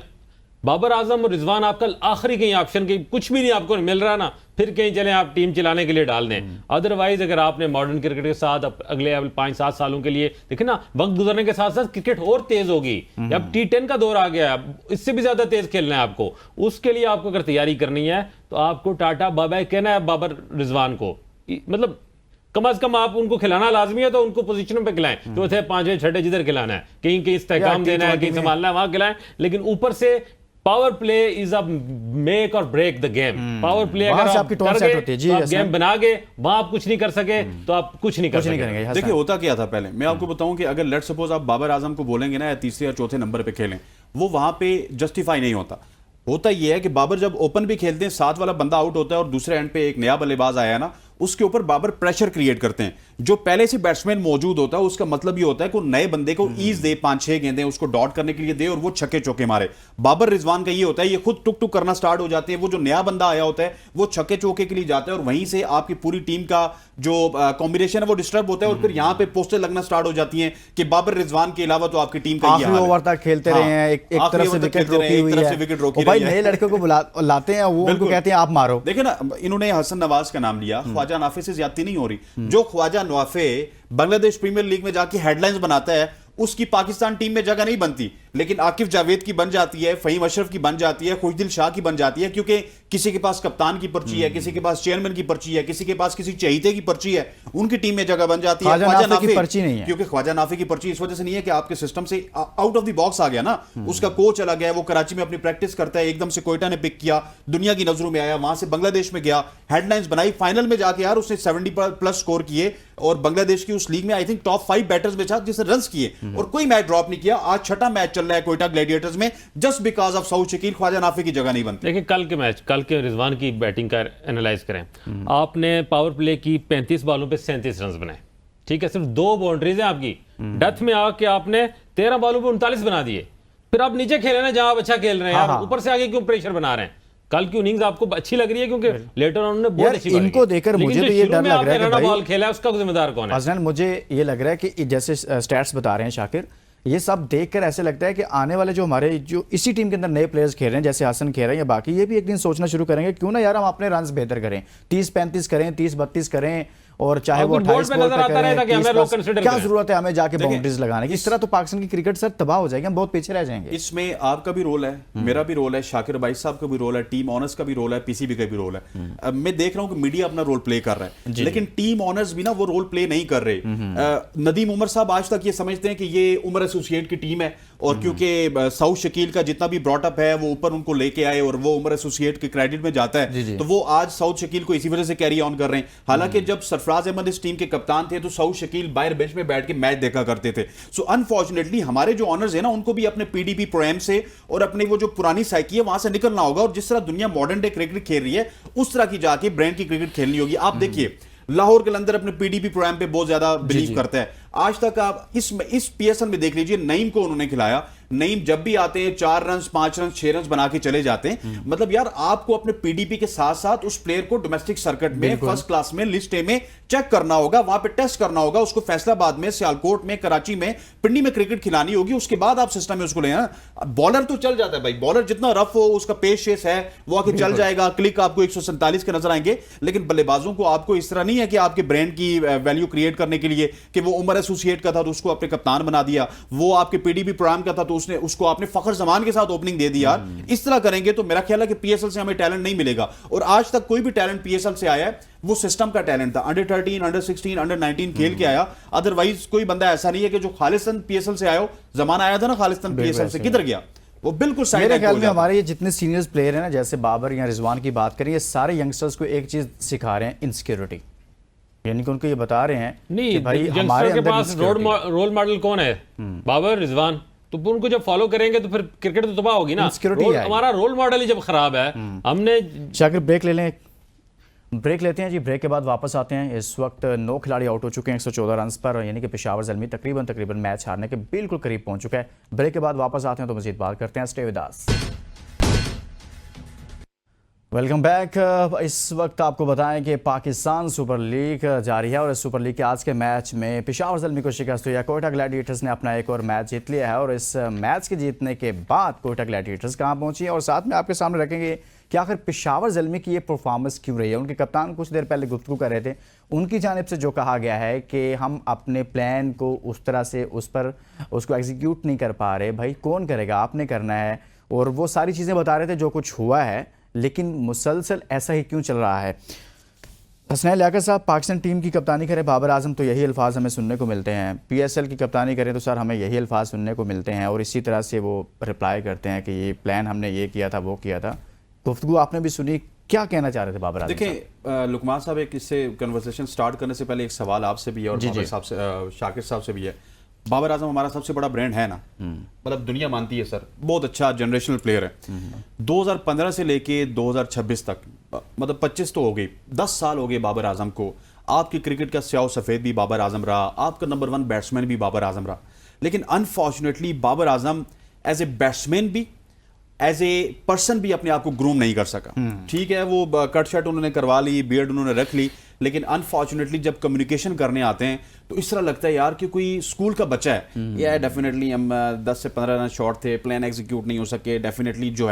Speaker 3: बाबर आजम और रिजवान आपका आखिरी कहीं ऑप्शन के कुछ भी नहीं आपको मिल रहा ना, फिर कहीं चले आप टीम चलाने के लिए डाल दें। अदरवाइज अगर आपने मॉडर्न क्रिकेट के साथ अगले 5-7 सालों के लिए देखिए ना, वक्त गुजरने के साथ साथ क्रिकेट और तेज होगी। अब T10 का दौर आ गया है, इससे भी ज्यादा तेज खेलना है आपको। उसके लिए आपको अगर तैयारी करनी है तो आपको टाटा बाय बाय कहना है बाबर रिजवान को, मतलब कम से कम आप उनको खिलाना लाजमी है तो उनको पोजीशनों पे खिलाएं, चौथे 5वें 6ठे जिधर खिलाना है, कहीं कहीं इस्तेहकाम देना है, कहीं संभालना है वहां खिलाएं। लेकिन ऊपर से power play is a make और break the game. Power play अगर आप कर गए तो आप गेम बना गए, वहां आप कुछ नहीं कर सके तो आप कुछ नहीं कर सकेंगे।
Speaker 2: देखिए होता क्या था पहले, मैं आपको बताऊं कि अगर लेट सपोज आप बाबर आजम को बोलेंगे ना या तीसरे या चौथे नंबर पे खेलें, वो वहां पे जस्टिफाई नहीं होता ये है कि बाबर जब ओपन भी खेलते हैं, 7 वाला बंदा आउट होता है और दूसरे एंड पे एक नया बल्लेबाज आया ना, उसके ऊपर बाबर प्रेशर क्रिएट करते हैं। जो पहले से बैट्समैन मौजूद होता है उसका मतलब ये होता है कि नए बंदे को ईज दे, 5-6 गेंदें उसको डॉट करने के लिए दे और वो छक्के चौके मारे। बाबर रिजवान का ये होता है, ये खुद टुक टुक करना स्टार्ट हो जाते हैं। वो जो नया बंदा आया होता है वो छक्के चौके के लिए जाता है और वहीं से आपकी पूरी टीम का जो कॉम्बिनेशन है वो डिस्टर्ब होता है और फिर यहाँ पे पोस्टर लगना स्टार्ट हो जाती है कि बाबर रिजवान के अलावा तो आपकी टीम का
Speaker 1: आखिरी ओवर तक खेलते रहे हैं, एक तरफ से विकेट रोकी हुई है, भाई नए लड़के को लाते हैं, वो उनको कहते हैं आप मारो।
Speaker 2: देखिए ना, इन्होंने हसन नवाज का नाम लिया, ख्वाजा नाफे से ज्यादती नहीं हो रही। जो ख्वाजा नाफे बांग्लादेश प्रीमियर लीग में जाके हेडलाइंस बनाता है, उसकी पाकिस्तान टीम में जगह नहीं बनती, लेकिन आकिफ जावेद की बन जाती है, फहीम अशरफ की बन जाती है, खुशदिल शाह की बन जाती है, क्योंकि किसी के पास कप्तान की पर्ची है, किसी के पास चेयरमैन की पर्ची है, किसी के पास किसी चहीते की पर्ची है, उनकी टीम में जगह बन जाती है।
Speaker 1: ख्वाजा नाफे की पर्ची नहीं है,
Speaker 2: क्योंकि ख्वाजा नाफे की पर्ची इस वजह से नहीं है कि आपके सिस्टम से आउट ऑफ द बॉक्स आ गया ना, उसका कोच अलग है, वो कराची में अपनी प्रैक्टिस करता है, एकदम से कोयटा ने पिक किया, दुनिया की नजरों में आया, वहां से बांग्लादेश में गया, हेडलाइंस बनाई, फाइनल में जाके यार उसने 70+ स्कोर किए और बांग्लादेश की उस लीग में आई थिंक टॉप 5 बैटर्स में था जिसने रन्स किए और कोई मैच ड्रॉप नहीं किया। आज 6ठा मैच चल रहा है कोयटा ग्लैडिएटर्स में, just because of Saud Shakeel, Khawaja Nafay की जगह नहीं बनती।
Speaker 3: देखिए कल के मैच, कल के रिजवान की बैटिंग का एनालाइज करें, आपने पावर प्ले की 35 बॉलों पे 37 रन बनाए, ठीक है, सिर्फ 2 बाउंड्रीज हैं आपकी। डेथ में आके आपने 13 बॉलों पे 39 बना दिए। फिर आप नीचे खेल रहे हैं जहां आप अच्छा खेल रहे हैं, ऊपर से आगे क्यों प्रेशर बना रहे हैं? कल की इनिंग्स आपको अच्छी लग रही है क्योंकि लेटर ऑन उन्होंने बहुत
Speaker 1: यार,
Speaker 3: अच्छी bowling
Speaker 1: इनको
Speaker 3: की।
Speaker 1: देखकर
Speaker 3: लेकिन
Speaker 1: मुझे
Speaker 3: जो
Speaker 1: तो ये
Speaker 3: शुरू
Speaker 1: डर
Speaker 3: में
Speaker 1: लग
Speaker 3: आपने
Speaker 1: रहा है कि
Speaker 3: रन
Speaker 1: भाई-
Speaker 3: बॉल खेला है, उसका जिम्मेदार कौन है?
Speaker 1: हसनैन, मुझे ये लग रहा है कि जैसे स्टैट्स बता रहे हैं शाकिर, ये सब देखकर ऐसे लगता है कि आने वाले जो हमारे जो इसी टीम के अंदर नए प्लेयर्स खेल रहे हैं, जैसे हसन खेल रहे हैं या बाकी, ये भी एक दिन सोचना शुरू करेंगे क्यों ना यार हम अपने रन्स बेहतर करें, 30-35 करें, 30-32 करें, और चाहे
Speaker 3: और
Speaker 1: वो
Speaker 3: फिर बोर्ड
Speaker 1: 28
Speaker 3: पे
Speaker 1: बॉल
Speaker 3: नजर
Speaker 1: पे
Speaker 3: आता रहेगा
Speaker 1: करें,
Speaker 3: कि हमें
Speaker 1: 30
Speaker 3: लोग
Speaker 1: प्लस,
Speaker 3: consider
Speaker 1: क्या
Speaker 3: करें।
Speaker 1: जरूरत है हमें जाके बाउंड्रीज लगाने की? इस तरह तो पाकिस्तान की क्रिकेट सर तबाह हो जाएगी, हम बहुत पीछे रह जाएंगे।
Speaker 2: इसमें आपका भी रोल है, मेरा भी रोल है, शाकिर भाई साहब का भी रोल है, टीम ऑनर्स का भी रोल है, पीसीबी का भी रोल है। अब मैं देख रहा हूं कि मीडिया अपना रोल प्ले कर रहा है, लेकिन टीम ऑनर्स भी ना वो रोल प्ले नहीं कर रहे। नदीम उमर साहब आज तक ये समझते हैं कि ये उमर एसोसिएट की टीम है, और क्योंकि सऊद शकील का जितना भी ब्रॉटअप है वो ऊपर उनको लेके आए और वो उमर एसोसिएट के क्रेडिट में जाता है, तो वो आज सऊद शकील को इसी वजह से कैरी ऑन कर रहे हैं। हालांकि जब सरफराज अहमद इस टीम के कप्तान थे तो सऊद शकील बाहर बेंच में बैठ के मैच देखा करते थे। सो अनफॉर्चुनेटली हमारे जो ऑनर्स है ना, उनको भी अपने पीडीपी प्रोएम से और अपने वो जो पुरानी साइकी है वहां से निकलना होगा, और जिस तरह दुनिया मॉडर्न डे क्रिकेट खेल रही है उस तरह की जाके ब्रांड की क्रिकेट खेलनी होगी। आप देखिए लाहौर के अंदर अपने पीडीपी प्रोग्राम पे बहुत ज्यादा बिलीव करता है। आज तक आप इस पीएसएल में देख लीजिए, नईम को उन्होंने खिलाया। नईम जब भी आते हैं 4 रन 5 रन 6 रन बना के चले जाते हैं। मतलब यार आपको अपने पीडीपी के साथ साथ उस प्लेयर को डोमेस्टिक सर्किट में फर्स्ट क्लास में लिस्ट ए में चेक करना होगा, वहां पे टेस्ट करना होगा, उसको फैसलाबाद में, सियालकोट में, कराची में, पिंडी में क्रिकेट खिलानी होगी, उसके बाद आप सिस्टम में उसको लेना। बॉलर तो चल जाता है भाई, बॉलर जितना रफ हो उसका पेस शेस है वो आके चल जाएगा, क्लिक आपको 147 के नजर आएंगे। लेकिन बल्लेबाजों को आपको इस तरह नहीं है कि आपके ब्रांड की वैल्यू क्रिएट करने के लिए कि वो उमर एसोसिएट का था तो उसको अपने कप्तान बना दिया, वो आपके पीडीपी प्रोग्राम का था तो उसको आपने फखर जमान के साथ ओपनिंग दे दी। यार इस तरह करेंगे तो मेरा ख्याल है कि पीएसएल से हमें टैलेंट नहीं मिलेगा। और आज तक कोई भी टैलेंट पीएसएल से आया है वो सिस्टम का टैलेंट था, अंडर 13, अंडर 16, अंडर 19 खेल के आया। अदरवाइज कोई बंदा ऐसा नहीं है कि जो खालिस्तान पीएसएल से आया हो। जमाना आया था ना खालिस्तान पीएसएल से, किधर गया वो? बिल्कुल साइड
Speaker 1: मेरे
Speaker 2: लाइन
Speaker 1: ख्याल
Speaker 2: हो
Speaker 1: में
Speaker 2: जाता।
Speaker 1: हमारे ये जितने सीनियर्स प्लेयर हैं ना, जैसे बाबर या रिजवान की बात करें, ये सारे यंगस्टर्स को एक चीज सिखा रहे हैं, इनसिक्योरिटी। यानी कि उनको ये बता रहे हैं
Speaker 3: नहीं,
Speaker 1: कि भाई हमारे
Speaker 3: यंगस्टर के
Speaker 1: अंदर
Speaker 3: पास
Speaker 1: insecurity-
Speaker 3: रोल मॉडल कौन है? बाबर, रिजवान। तो उनको जब फॉलो करेंगे तो फिर क्रिकेट तो तबाह होगी ना।
Speaker 1: Insecurity आएगी।
Speaker 3: हमारा रोल मॉडल ही जब खराब है, हमने
Speaker 1: शाकिर ब्रेक ले लें, ब्रेक लेते हैं जी। ब्रेक के बाद वापस आते हैं। इस वक्त 9 खिलाड़ी आउट हो चुके हैं 114 रन पर, यानी कि पेशावर ज़ल्मी तकरीबन मैच हारने के बिल्कुल करीब पहुंच चुका है। ब्रेक के बाद वापस आते हैं तो मजीद बात करते हैं। Stay with us. Welcome back. इस वक्त आपको बताएं कि पाकिस्तान सुपर लीग जारी है और इस सुपर लीग के आज के मैच में पेशावर ज़ल्मी को शिकस्त हुई है। कोयटा ग्लैडिएटर्स ने अपना एक और मैच जीत लिया है और इस मैच के जीतने के बाद कोयटा ग्लैडिएटर्स कहाँ पहुंची है और साथ में आपके सामने रखेंगे कि आखिर पेशावर ज़ल्मी की ये परफॉर्मेंस क्यों रही है। उनके कप्तान कुछ देर पहले गुफ्तगू कर रहे थे, उनकी जानिब से जो कहा गया है कि हम अपने प्लान को उस तरह से उसको एग्जीक्यूट नहीं कर पा रहे। भाई कौन करेगा, आपने करना है। और वो सारी चीज़ें बता रहे थे जो कुछ हुआ है, लेकिन मुसलसल ऐसा ही क्यों चल रहा है। हसनैन लियाकत साहब पाकिस्तान टीम की कप्तानी करें बाबर आजम तो यही अल्फाज हमें सुनने को मिलते हैं, पीएसएल की कप्तानी करें तो सर हमें यही अल्फाज सुनने को मिलते हैं, और इसी तरह से वो रिप्लाई करते हैं कि ये प्लान हमने ये किया था, वो किया था। गुफ्तगू आपने भी सुनी, क्या कहना चाह रहे थे बाबर आजम?
Speaker 2: देखिए लुकमान साहब, एक इससे कन्वर्सेशन स्टार्ट करने से पहले एक सवाल आपसे भी है और बाबर साहब से, शाकिर साहब से भी है। बाबर आजम हमारा सबसे बड़ा ब्रांड है ना, मतलब दुनिया मानती है सर, बहुत अच्छा जनरेशनल प्लेयर है। 2015 से लेके 2026 तक, मतलब 25 तो हो गई, 10 साल हो गए बाबर आजम को। आपकी क्रिकेट का स्याह सफेद भी बाबर आजम रहा, आपका नंबर 1 बैट्समैन भी बाबर आजम रहा। लेकिन unfortunately Babar Azam as a batsman भी, एज ए पर्सन भी अपने आप को ग्रूम नहीं कर सका। ठीक है, वो कट शर्ट उन्होंने करवा ली, बियर्ड उन्होंने रख ली, लेकिन अनफॉर्चुनेटली जब कम्युनिकेशन करने आते हैं तो इस तरह लगता है यार कि कोई स्कूल का बच्चा है। यार डेफिनेटली हम 10 से 15 रन शॉर्ट थे, प्लान एग्जीक्यूट नहीं हो सके, डेफिनेटली जो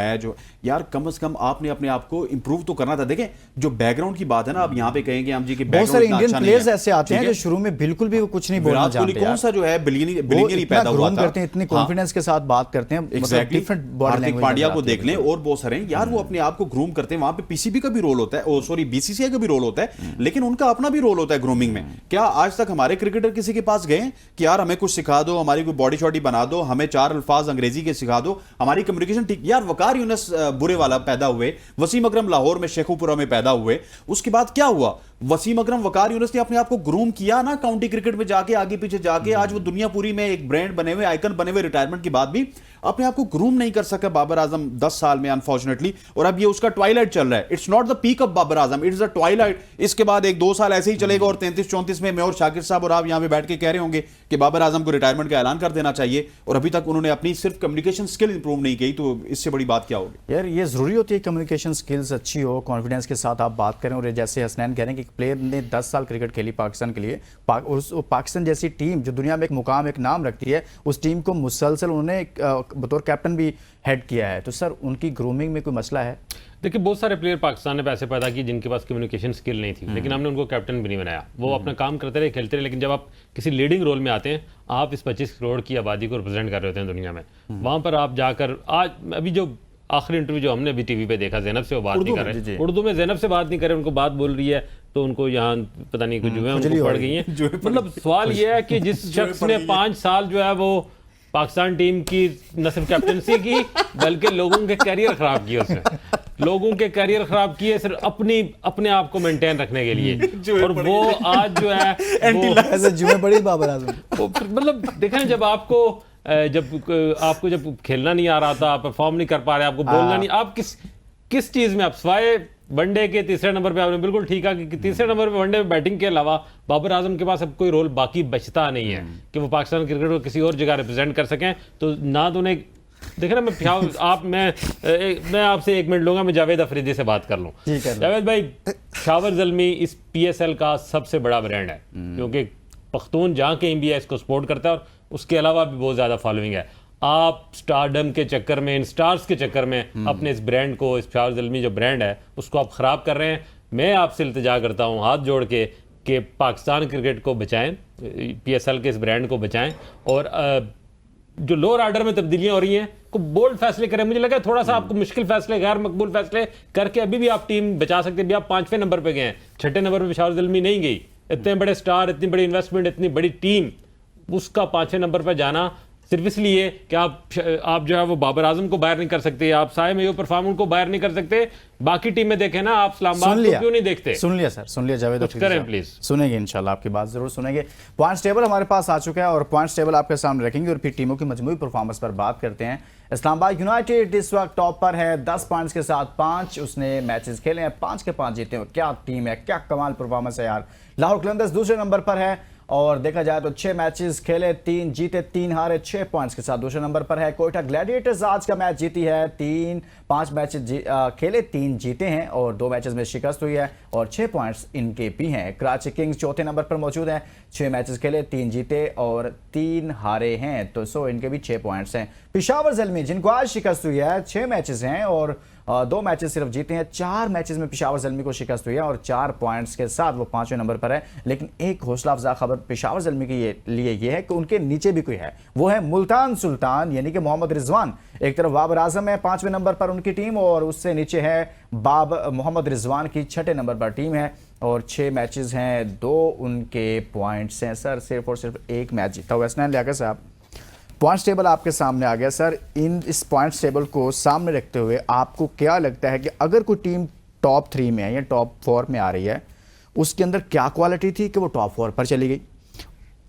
Speaker 2: यार कम से कम आपने अपने आप को इंप्रूव तो करना था। देखें जो बैकग्राउंड की बात है ना, आप यहाँ पे कहेंगे हम जी के
Speaker 1: बहुत सारे इंडियन प्लेयर्स ऐसे आते हैं जो शुरू में बिल्कुल भी कुछ नहीं बोलना जानते।
Speaker 2: कौन सा जो है बिलियनियर पैदा हुआ था,
Speaker 1: करते हैं, इतनी कॉन्फिडेंस के साथ बात करते हैं।
Speaker 2: एग्जैक्टली, हार्दिक पांड्या को देख लें और बहुत सारे यार वो अपने आप को ग्रूम करते हैं। वहां पे पीसीबी का भी रोल होता है, सॉरी बीसीसीआई का भी रोल होता है, लेकिन उनका अपना भी रोल होता है ग्रूमिंग में। क्या आज तक हमारे क्रिकेटर किसी के पास गए कि यार हमें कुछ सिखा दो, हमारी कोई बॉडी शॉटी बना दो, हमें 4 अल्फाज अंग्रेजी के सिखा दो, हमारी कम्युनिकेशन ठीक? यार वकार यूनुस बुरे वाला पैदा हुए, वसीम अकरम लाहौर में शेखुपुरा में पैदा हुए, उसके बाद क्या हुआ? वसीम अकरम, वकार यूनुस ने अपने आप को ग्रूम किया ना काउंटी क्रिकेट में जाके, आगे पीछे जाके, आज वो दुनिया पूरी में एक ब्रांड बने हुए, आइकन बने हुए, रिटायरमेंट के बाद भी अपने आप को ग्रूम नहीं कर सका बाबर आजम 10 साल में अनफॉर्चुनेटली। और अब ये उसका ट्वाइलाइट चल रहा है। It's not the peak of Babar Azam, it's the twilight. इसके बाद 1-2 साल ऐसे ही चलेगा और 33-34 में मैं और शाकिर साहब और आप यहां पे बैठ के कह रहे होंगे कि बाबर आजम को रिटायरमेंट का ऐलान कर देना चाहिए, और अभी तक उन्होंने अपनी सिर्फ कम्युनिकेशन स्किल इंप्रूव नहीं की, तो इससे बड़ी बात क्या होगी?
Speaker 1: यार ये ज़रूरी होती है कम्युनिकेशन स्किल्स अच्छी हो, कॉन्फिडेंस के साथ आप बात करें। और जैसे हसनैन कह रहे हैं कि प्लेयर ने 10 साल क्रिकेट खेली पाकिस्तान के लिए, पाकिस्तान जैसी टीम जो दुनिया में एक मुकाम, एक नाम रखती है, उस टीम को मुसलसल उन्होंने बतौर कैप्टन भी हेड किया है। तो सर उनकी ग्रूमिंग में कोई मसला है?
Speaker 3: देखिए, बहुत सारे प्लेयर पाकिस्तान ने पैसे पैदा किए जिनके पास कम्युनिकेशन स्किल नहीं थी, लेकिन हमने उनको कैप्टन भी नहीं बनाया। वो अपना काम करते रहे, खेलते रहे, लेकिन जब आप किसी लीडिंग रोल में आते हैं, आप इस 25 करोड़ की आबादी को रिप्रेजेंट कर रहे होते हैं दुनिया में, वहाँ पर आप जाकर, आज अभी जो आखिरी इंटरव्यू जो हमने अभी टीवी पे देखा, जैनब से वो बात नहीं कर रहे, उर्दू में जैनब से बात नहीं कर रहे, उनको बात बोल रही है तो उनको यहाँ पता नहीं कुछ जुए उनको पड़ गई हैं। मतलब सवाल ये है कि जिस शख्स ने 5 साल जो है वो पाकिस्तान टीम की न सिर्फ कैप्टनसी की बल्कि लोगों के करियर खराब किए, उसने लोगों के करियर खराब किए सिर्फ अपने आप को मेंटेन रखने के लिए। और वो आज जो है
Speaker 1: जुए बड़ी बाबर आजम,
Speaker 3: मतलब देखें, जब आपको जब खेलना नहीं आ रहा था, आप परफॉर्म नहीं कर पा रहे, आपको बोलना नहीं, आप किस चीज में आप स्वाए वनडे के तीसरे नंबर पे, आपने बिल्कुल ठीक है कि तीसरे नंबर पे वनडे में बैटिंग के अलावा बाबर आजम के पास अब कोई रोल बाकी बचता नहीं है कि वो पाकिस्तान क्रिकेट को किसी और जगह रिप्रेजेंट कर सकें। तो ना तो उन्हें देखे ना, मैं आपसे 1 मिनट लूंगा, मैं जावेद अफरीदी से बात कर लूं। जावेद भाई, पेशावर ज़ल्मी इस PSL का सबसे बड़ा ब्रांड है, क्योंकि पख्तून जहाँ कहीं भी है इसको सपोर्ट करता है और उसके अलावा भी बहुत ज़्यादा फॉलोइंग है। आप स्टारडम के चक्कर में, इन स्टार्स के चक्कर में अपने इस ब्रांड को, इस पेशावर ज़ल्मी जो ब्रांड है, उसको आप ख़राब कर रहे हैं। मैं आपसे इल्तिजा करता हूँ हाथ जोड़ के कि पाकिस्तान क्रिकेट को बचाएं, PSL के इस ब्रांड को बचाएं, और जो लोअर ऑर्डर में तब्दीलियां हो रही हैं को बोल्ड फैसले करें। मुझे लगा थोड़ा सा आपको मुश्किल फैसले, गैर मकबूल फैसले करके अभी भी आप टीम बचा सकते हैं। अभी आप 5वें नंबर पे गए हैं, 6ठे नंबर पे पेशावर ज़ल्मी नहीं गई। इतने बड़े स्टार, इतनी बड़ी इन्वेस्टमेंट, इतनी बड़ी टीम, उसका 5वें नंबर पर जाना सिर्फ इसलिए कि आप जो है वो बाबर आजम को बाहर नहीं कर सकते, आप साय में परफॉर्म को बाहर नहीं कर सकते। बाकी टीमें देखें ना, आप इस्लामाबाद को क्यों नहीं देखते?
Speaker 1: सुन लिया सर, सुन लिया जावेद,
Speaker 3: कुछ करें प्लीज।
Speaker 1: सुनेंगे इंशाल्लाह, आपकी बात जरूर सुनेंगे। पॉइंट्स टेबल हमारे पास आ चुका है और पॉइंट्स टेबल आपके सामने रखेंगे और फिर टीमों की मजमूई परफॉर्मेंस पर बात करते हैं। इस्लामाबाद यूनाइटेड इस वक्त टॉप पर है 10 पॉइंट्स के साथ। 5 उसने मैचेस खेले हैं, 5 के 5 जीते हैं। क्या टीम है, क्या कमाल परफॉर्मेंस है यार। लाहौर कलंदर्स दूसरे नंबर पर है और देखा जाए तो 6 मैचेस खेले, 3 जीते 3 हारे, 6 पॉइंट्स के साथ दूसरे नंबर पर है। कोयटा ग्लैडिएटर्स आज का मैच जीती है, 5 मैच खेले, 3 जीते हैं और 2 मैचेस में शिकस्त हुई है और 6 पॉइंट्स इनके भी हैं। कराची किंग्स चौथे नंबर पर मौजूद हैं, 6 मैचेस खेले, 3 जीते और 3 हारे हैं, तो सो इनके भी 6 पॉइंट्स हैं। पेशावर ज़ल्मी जिनको आज शिकस्त हुई है, 6 मैचेस हैं और 2 मैचेस सिर्फ जीते हैं। 4 मैचेस में पेशावर ज़ल्मी को शिकस्त हुई है और 4 पॉइंट्स के साथ वो 5वें नंबर पर है। लेकिन एक हौसला अफजा खबर पेशावर ज़ल्मी के लिए ये है कि उनके नीचे भी कोई है, वो है मुल्तान सुल्तान यानी कि मोहम्मद रिजवान। एक तरफ बाबर आजम है 5वें नंबर पर उनकी टीम और उससे नीचे है मोहम्मद रिजवान की 6ठे नंबर पर टीम है और 6 मैचेस हैं, 2 उनके पॉइंट्स हैं। सर सिर्फ और सिर्फ 1 मैच जीता हुआ। हसनैन लियाकत साहब, पॉइंट्स टेबल आपके सामने आ गया सर। इस पॉइंट्स टेबल को सामने रखते हुए आपको क्या लगता है कि अगर कोई टीम टॉप 3 में है या टॉप 4 में आ रही है, उसके अंदर क्या क्वालिटी थी कि वो टॉप 4 पर चली गई?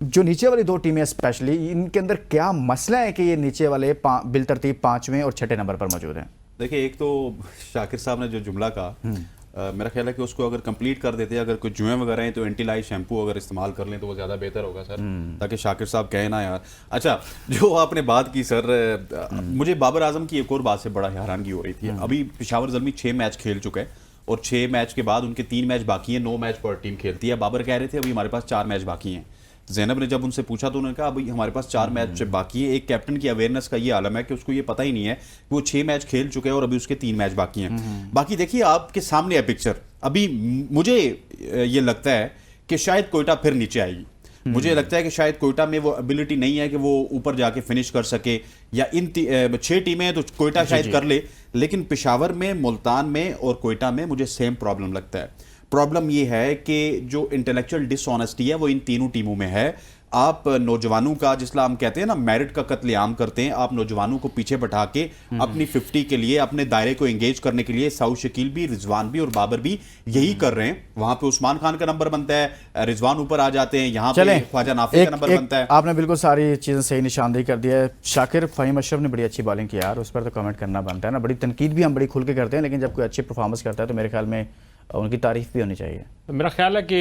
Speaker 1: जो नीचे वाली 2 टीमें स्पेशली, इनके अंदर क्या मसला है कि ये नीचे वाले बिलतरतीब 5वें और 6ठे नंबर पर मौजूद हैं?
Speaker 2: देखिए, एक तो शाकिर साहब ने जो जुमला कहा, मेरा ख्याल है कि उसको अगर कंप्लीट कर देते, अगर कोई जुएं वगैरह हैं तो एंटीलाइज शैम्पू अगर इस्तेमाल कर लें तो वो ज़्यादा बेहतर होगा सर, ताकि शाकिर साहब कहे ना यार। अच्छा, जो आपने बात की सर, मुझे बाबर आजम की एक और बात से बड़ा हैरानगी हो रही थी। अभी पेशावर ज़ल्मी 6 मैच खेल चुका है और 6 मैच के बाद उनके 3 मैच बाकी हैं, 9 मैच पर टीम खेलती है। बाबर कह रहे थे अभी हमारे पास 4 मैच बाकी हैं। ज़ैनब ने जब उनसे पूछा तो उन्होंने कहा अभी हमारे पास 4 मैच बाकी है। एक कैप्टन की अवेयरनेस का ये आलम है कि उसको ये पता ही नहीं है कि वो 6 मैच खेल चुके हैं और अभी उसके 3 मैच बाकी हैं। बाकी देखिए आपके सामने है पिक्चर। अभी मुझे ये लगता है कि शायद कोयटा फिर नीचे आएगी। मुझे लगता है कि शायद कोयटा में वो एबिलिटी नहीं है कि वो ऊपर जाके फिनिश कर सके, या इन 6 टीमें हैं तो कोयटा शायद कर ले, लेकिन पेशावर में, मुल्तान में और कोयटा में मुझे सेम प्रॉब्लम लगता है। प्रॉब्लम ये है कि जो इंटेलेक्चुअल डिसऑनेस्टी है वो इन तीनों टीमों में है। आप नौजवानों का, जिसला हम कहते हैं ना मेरिट का कत्लेआम करते हैं, आप नौजवानों को पीछे बैठा के अपनी 50 के लिए, अपने दायरे को एंगेज करने के लिए साउथ शकील भी, रिजवान भी और बाबर भी यही कर रहे हैं। वहां पे उस्मान खान का नंबर बनता है, रिजवान ऊपर आ जाते हैं, यहाँ पे ख्वाजा नाफी का नंबर बनता है।
Speaker 1: आपने बिल्कुल सारी चीजें सही निशानदेही कर दिया है। शाकिर, फहीम अशरफ ने बड़ी अच्छी बॉलिंग की यार, उस पर तो कमेंट करना बनता है ना। बड़ी तनकीद भी हम बड़ी खुल के करते हैं, लेकिन जब कोई अच्छी परफॉर्मेंस करता है तो मेरे ख्याल में उनकी तारीफ भी होनी चाहिए।
Speaker 3: मेरा ख्याल है कि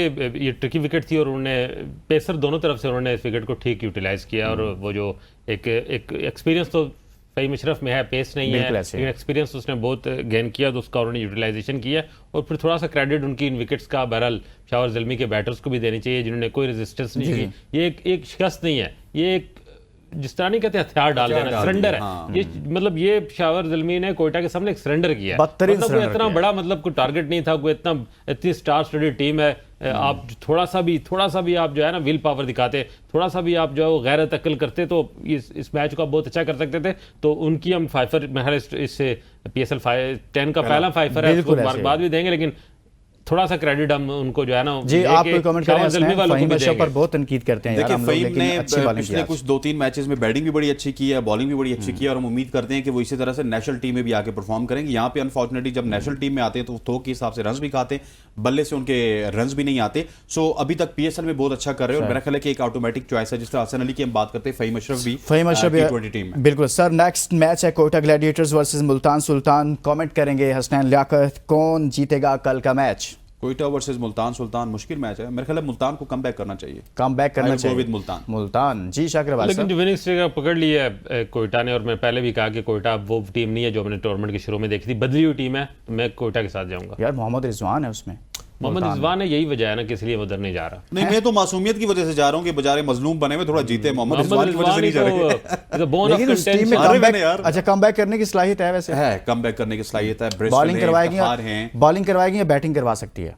Speaker 3: ये ट्रिकी विकेट थी और उन्होंने पेसर दोनों तरफ से उन्होंने इस विकेट को ठीक यूटिलाइज किया। और वो जो एक एक्सपीरियंस तो फहीम अशरफ में है, पेस नहीं है, लेकिन एक्सपीरियंस उसने बहुत गेन किया, तो उसका उन्होंने यूटिलाइजेशन किया। और फिर थोड़ा सा क्रेडिट उनकी इन विकेट्स का बहरहाल पेशावर ज़ल्मी के बैटर्स को भी देनी चाहिए, जिन्होंने कोई रेजिस्टेंस नहीं की। ये एक शिकस्त नहीं है, ये एक जिस तरह नहीं कहते हथियार डाल देना, सरेंडर है। हाँ। ये मतलब ये पेशावर ज़ल्मी ने कोयटा के सामने एक सरेंडर किया है। मतलब कोई इतना बड़ा मतलब कोई टारगेट नहीं था, कोई इतनी स्टार स्टडी टीम है। आप थोड़ा सा भी आप जो है ना विल पावर दिखाते, थोड़ा सा भी आप जो है वो गैरत अक्ल करते, तो इस मैच को आप बहुत अच्छा कर सकते थे। तो उनकी हम फाइफर महर इससे PSL 10 का पहला फाइफर है, उसको मुबारकबाद भी देंगे, लेकिन थोड़ा सा क्रेडिट हम उनको जो है ना
Speaker 1: जी आप कोई कमेंट करें, फहीम अशरफ पर बहुत तनकीद करते हैं यार हम लोग, लेकिन अच्छी बॉलिंग
Speaker 2: पिछले कुछ 2-3 मैचेस में बैटिंग भी बड़ी अच्छी की है, बॉलिंग भी बड़ी अच्छी की है, और हम उम्मीद करते हैं कि वो इसी तरह से नेशनल टीम में भी आके परफॉर्म करेंगे। यहाँ पे अनफॉर्चुनेटली जब नेशनल टीम में आते हैं तो थोक के हिसाब से रन्स भी खाते हैं, बल्ले से उनके रन्स भी नहीं आते। सो अभी तक PSL में बहुत अच्छा कर रहे हैं, और मेरा ख्याल है कि एक ऑटोमेटिक चॉइस है। जिस तरह हसन अली की हम बात करते हैं, फहीम अशरफ भी T20 टीम में।
Speaker 1: बिल्कुल सर, नेक्स्ट मैच है Quetta Gladiators versus Multan Sultan. Comment करेंगे हसनैन लियाकत, कौन जीतेगा कल का मैच?
Speaker 2: कोयटा वर्सेस मुल्तान सुल्तान मुश्किल मैच है, मेरे ख्याल है मुल्तान को कम बैक करना चाहिए।
Speaker 1: कम बैक करना चाहिए मुल्तान। जी शाकिर भाई,
Speaker 3: लेकिन जो विनिंग स्ट्रीक पकड़ ली है कोयटा ने, और मैं पहले भी कहा कि कोयटा वो टीम नहीं है जो मैंने टूर्नामेंट के शुरू में देखी थी, बदली हुई टीम है, तो मैं कोयटा के साथ जाऊंगा।
Speaker 1: यार मोहम्मद रिजवान है उसमें,
Speaker 3: मोहम्मद रिजवान है, यही वजह है ना कि इसलिए उधर नहीं जा रहा।
Speaker 2: नहीं, मैं तो मासूमियत की वजह से जा रहा हूँ कि बेचारे मजलूम बने हुए थोड़ा जीते। मोहम्मद रिजवान की वजह से नहीं जा रहे।
Speaker 1: लेकिन उस टीम में अच्छा कमबैक करने की सलाहियत है, वैसे है
Speaker 2: कमबैक करने की सलाहियत है।
Speaker 1: बॉलिंग करवाएगी या बैटिंग करवा सकती है?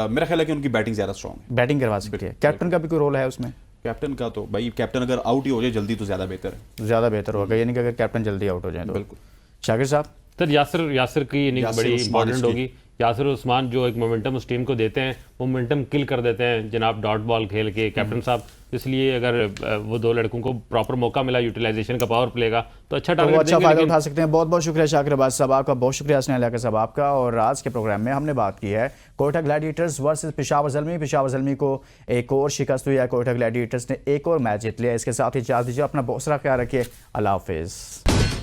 Speaker 2: मेरा ख्याल है कि उनकी बैटिंग ज्यादा स्ट्रांग है,
Speaker 1: बैटिंग करवा सकती है। कैप्टन का भी कोई रोल है उसमें?
Speaker 2: कैप्टन का तो भाई, कैप्टन अगर आउट ही हो जाए जल्दी तो ज्यादा बेहतर है,
Speaker 1: ज्यादा बेहतर होगा, यानी कि अगर कैप्टन जल्दी आउट हो जाए तो।
Speaker 2: बिल्कुल।
Speaker 1: शाकिर साहब,
Speaker 3: सर यासिर की इनिंग बड़ी इंपॉर्टेंट होगी। यासिर उस्मान जो एक मोमेंटम उस टीम को देते हैं, वो मोमेंटम किल कर देते हैं जनाब डॉट बॉल खेल के कैप्टन साहब। इसलिए अगर वो दो लड़कों को प्रॉपर मौका मिला यूटिलाइजेशन का, पावर प्ले का, तो अच्छा टारगेट
Speaker 1: अच्छा फायदा उठा सकते हैं। बहुत बहुत शुक्रिया शाकिर अब्बास साहब आपका, बहुत शुक्रिया हसनैन लियाकत साहब आपका। और आज के प्रोग्राम में हमने बात की है कोयटा ग्लैडिएटर्स वर्सेस पेशावर ज़ल्मी। पेशावर ज़ल्मी को एक और शिकस्त हुई है, कोयटा ग्लैडिएटर्स ने एक और मैच जीत लिया। इसके साथ ही इजाज़त दीजिए, अपना बहुत सारा ख्याल रखिए, अल्लाह हाफिज़।